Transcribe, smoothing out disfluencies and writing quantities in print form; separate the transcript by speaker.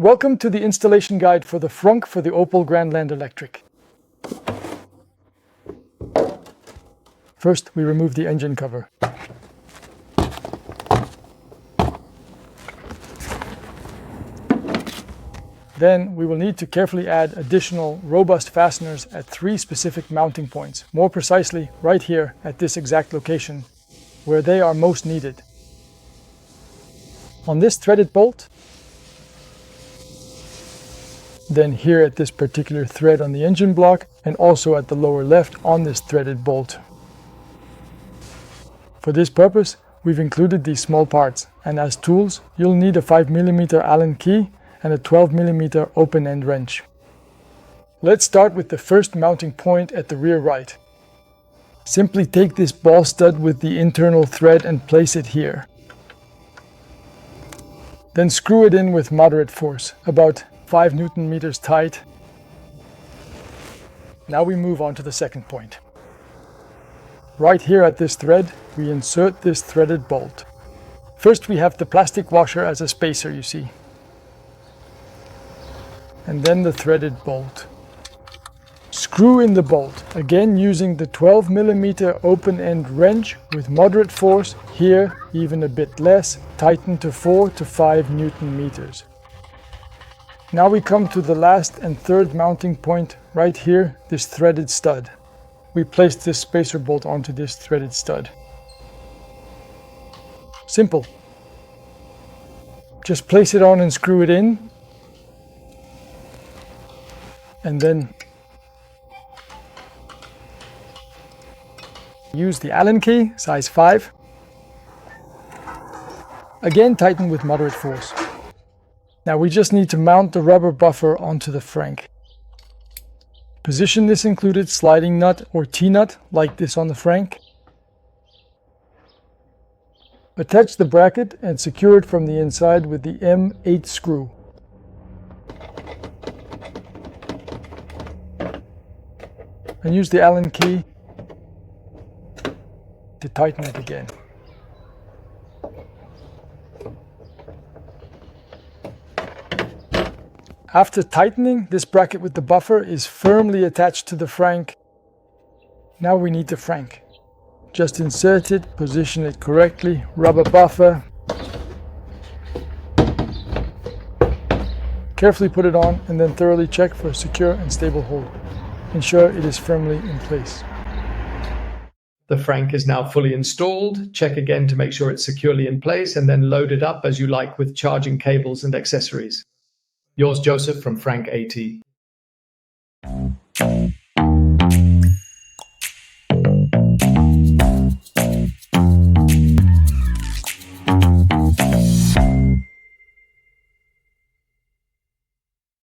Speaker 1: Welcome to the installation guide for the Frunk for the Opel Grandland Electric. First, we remove the engine cover. Then we will need to carefully add additional robust fasteners at 3 specific mounting points, more precisely right here at this exact location, where they are most needed. On this threaded bolt, then here at this particular thread on the engine block, and also at the lower left on this threaded bolt. For this purpose, we've included these small parts, and as tools, you'll need a 5mm Allen key and a 12mm open-end wrench. Let's start with the first mounting point at the rear right. Simply take this ball stud with the internal thread and place it here. Then screw it in with moderate force, about 5 Nm tight. Now we move on to the second point. Right here at this thread, we insert this threaded bolt. First we have the plastic washer as a spacer, you see. And then the threaded bolt. Screw in the bolt, again using the 12mm open-end wrench with moderate force, here even a bit less, tighten to 4 to 5 Nm. Now we come to the last and third mounting point right here, this threaded stud. We place this spacer bolt onto this threaded stud. Simple. Just place it on and screw it in. And then use the Allen key, size 5. Again, tighten with moderate force. Now we just need to mount the rubber buffer onto the Frunk. Position this included sliding nut or T-nut, like this on the Frunk. Attach the bracket and secure it from the inside with the M8 screw. And use the Allen key to tighten it again. After tightening, this bracket with the buffer is firmly attached to the Frunk. Now we need the Frunk. Just insert it, position it correctly, rubber buffer. Carefully put it on and then thoroughly check for a secure and stable hold. Ensure it is firmly in place.
Speaker 2: The Frunk is now fully installed. Check again to make sure it's securely in place and then load it up as you like with charging cables and accessories. Yours, Joseph, from frunk.at.